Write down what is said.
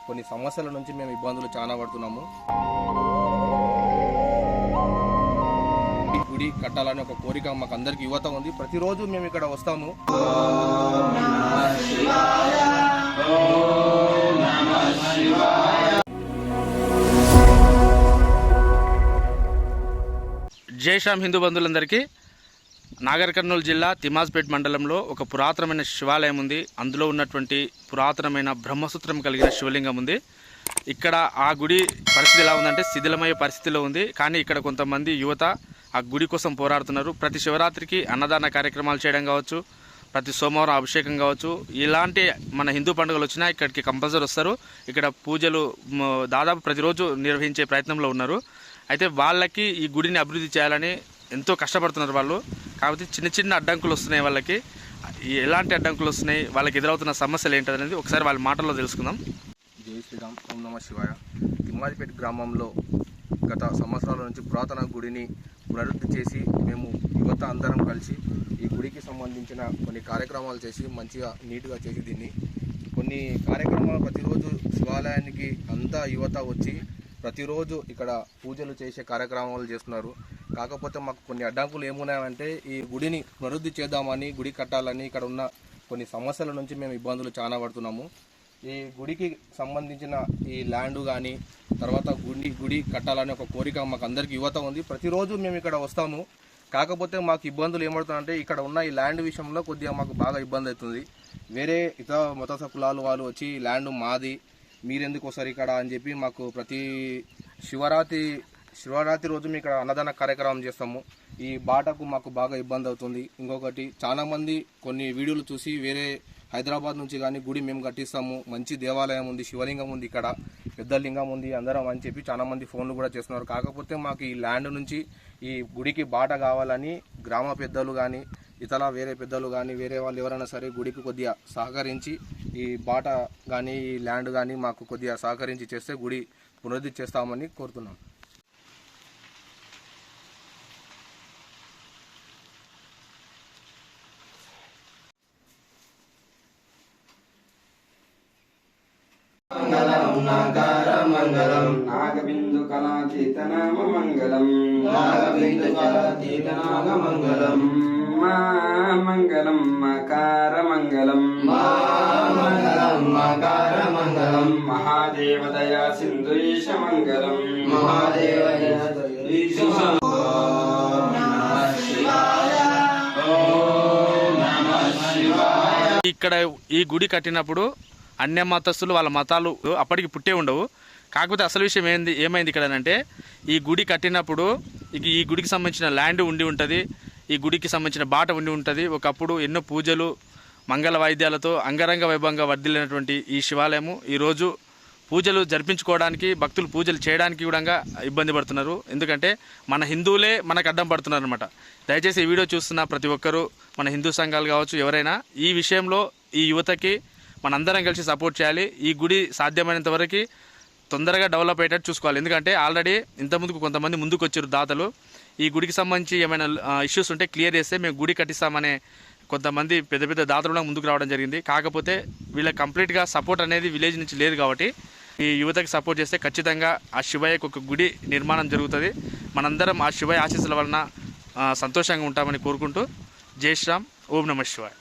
కొన్ని సమస్యల నుంచి మేము ఇబ్బందులు చాలా పడుతున్నాము. ఈ గుడి కట్టాలని ఒక కోరిక మాకు అందరికి యువత ఉంది. ప్రతిరోజు మేము ఇక్కడ వస్తాము. జై శ్రీరామ్ హిందూ బంధువులందరికీ. నాగర్ కర్నూలు జిల్లా తిమ్మాజ్పేట్ మండలంలో ఒక పురాతనమైన శివాలయం ఉంది. అందులో ఉన్నటువంటి పురాతనమైన బ్రహ్మసూత్రం కలిగిన శివలింగం ఉంది. ఇక్కడ ఆ గుడి పరిస్థితి ఎలా ఉందంటే శిథిలమయ్యే పరిస్థితిలో ఉంది. కానీ ఇక్కడ కొంతమంది యువత ఆ గుడి కోసం పోరాడుతున్నారు. ప్రతి శివరాత్రికి అన్నదాన కార్యక్రమాలు చేయడం కావచ్చు, ప్రతి సోమవారం అభిషేకం కావచ్చు, ఇలాంటి మన హిందూ పండుగలు వచ్చినా ఇక్కడికి కంపల్సరీ వస్తారు. ఇక్కడ పూజలు దాదాపు ప్రతిరోజు నిర్వహించే ప్రయత్నంలో ఉన్నారు. అయితే వాళ్ళకి ఈ గుడిని అభివృద్ధి చేయాలని ఎంతో కష్టపడుతున్నారు వాళ్ళు. కాబట్టి చిన్న చిన్న అడ్డంకులు వస్తున్నాయి వాళ్ళకి. ఎలాంటి అడ్డంకులు వస్తున్నాయి, వాళ్ళకి ఎదురవుతున్న సమస్యలు ఏంటనేది ఒకసారి వాళ్ళ మాటల్లో తెలుసుకుందాం. జై శ్రీరామ్, ఓం నమః శివాయ. తిమ్మాజిపేట గ్రామంలో గత సంవత్సరాల నుంచి పురాతన గుడిని పునరుద్ధి చేసి మేము యువత అందరం కలిసి ఈ గుడికి సంబంధించిన కొన్ని కార్యక్రమాలు చేసి మంచిగా నీట్గా చేసి దీన్ని కొన్ని కార్యక్రమాలు ప్రతిరోజు శివాలయానికి అంతా యువత వచ్చి ప్రతిరోజు ఇక్కడ పూజలు చేసే కార్యక్రమాలు చేస్తున్నారు. కాకపోతే మాకు కొన్ని అడ్డంకులు ఏమున్నాయంటే ఈ గుడిని పునరుద్ధి చేద్దామని, గుడి కట్టాలని ఇక్కడ ఉన్న కొన్ని సమస్యల నుంచి మేము ఇబ్బందులు చాలా పడుతున్నాము. ఈ గుడికి సంబంధించిన ఈ ల్యాండ్ కానీ తర్వాత గుడి కట్టాలని ఒక కోరిక మాకు అందరికి యువత ఉంది. ప్రతిరోజు మేము ఇక్కడ వస్తాము. కాకపోతే మాకు ఇబ్బందులు ఏమవుతుందంటే ఇక్కడ ఉన్న ఈ ల్యాండ్ విషయంలో కొద్దిగా మాకు బాగా ఇబ్బంది అవుతుంది. వేరే ఇతర మత కులాలు వాళ్ళు వచ్చి ల్యాండ్ మాది, మీరెందుకు వస్తారు ఇక్కడ అని చెప్పి మాకు ప్రతి శివరాత్రి రోజు మేము ఇక్కడ అన్నదాన కార్యక్రమం చేస్తాము. ఈ బాటకు మాకు బాగా ఇబ్బంది అవుతుంది. ఇంకొకటి చాలామంది కొన్ని వీడియోలు చూసి వేరే హైదరాబాద్ నుంచి కానీ గుడి మేము కట్టిస్తాము, మంచి దేవాలయం ఉంది, శివలింగం ఉంది, ఇక్కడ పెద్ద లింగం ఉంది అందరం అని చెప్పి చాలామంది ఫోన్లు కూడా చేస్తున్నారు. కాకపోతే మాకు ఈ ల్యాండ్ నుంచి ఈ గుడికి బాట కావాలని గ్రామ పెద్దలు కానీ ఇతర వేరే పెద్దలు కానీ వేరే వాళ్ళు ఎవరైనా సరే గుడికి కొద్దిగా సహకరించి ఈ బాట కానీ ఈ ల్యాండ్ కానీ మాకు కొద్దిగా సహకరించి చేస్తే గుడి పునరుద్ధి చేస్తామని కోరుతున్నాం. మంగళం నాకార మంగళం నాగబిందు కళాతీత నామ మంగళం నాగబిందు కళాతీత నామ మంగళం మా మంగళం మకార మంగళం మా మంగళం మకార మంగళం మహాదేవ దయా సింధు ఈశ మంగళం మహాదేవ దయా సింధు ఈశ ఓం నమః శివాయ ఓం నమః శివాయ. ఇక్కడ ఈ గుడి కట్టినప్పుడు అన్య మతస్థులు వాళ్ళ మతాలు అప్పటికి పుట్టే ఉండవు. కాకపోతే అసలు విషయం ఏమైంది ఇక్కడ అంటే ఈ గుడి కట్టినప్పుడు ఈ గుడికి సంబంధించిన ల్యాండ్ ఉండి ఉంటుంది, ఈ గుడికి సంబంధించిన బాట ఉండి ఉంటుంది. ఒకప్పుడు ఎన్నో పూజలు మంగళ వాయిద్యాలతో అంగరంగ వైభవంగా వర్ధిల్లినటువంటి ఈ శివాలయము ఈరోజు పూజలు జరిపించుకోవడానికి, భక్తులు పూజలు చేయడానికి కూడా ఇబ్బంది పడుతున్నారు. ఎందుకంటే మన హిందువులే మనకు అడ్డం పడుతున్నారు అనమాట. దయచేసి ఈ వీడియో చూస్తున్న ప్రతి ఒక్కరూ మన హిందూ సంఘాలు కావచ్చు ఎవరైనా ఈ విషయంలో ఈ యువతకి మనందరం కలిసి సపోర్ట్ చేయాలి. ఈ గుడి సాధ్యమైనంత వరకు తొందరగా డెవలప్ అయ్యేటట్టు చూసుకోవాలి. ఎందుకంటే ఆల్రెడీ ఇంతకుముందుకు కొంతమంది ముందుకు వచ్చారు దాతలు. ఈ గుడికి సంబంధించి ఏమైనా ఇష్యూస్ ఉంటే క్లియర్ చేస్తే మేము గుడి కట్టిస్తామనే కొంతమంది పెద్ద పెద్ద దాతలు ముందుకు రావడం జరిగింది. కాకపోతే వీళ్ళకి కంప్లీట్గా సపోర్ట్ అనేది విలేజ్ నుంచి లేదు. కాబట్టి ఈ యువతకి సపోర్ట్ చేస్తే ఖచ్చితంగా ఆ శివయ్యకు ఒక గుడి నిర్మాణం జరుగుతుంది. మనందరం ఆ శివయ్య ఆశీస్సుల వలన సంతోషంగా ఉంటామని కోరుకుంటూ జై శ్రీరామ్, ఓం నమః శివాయ.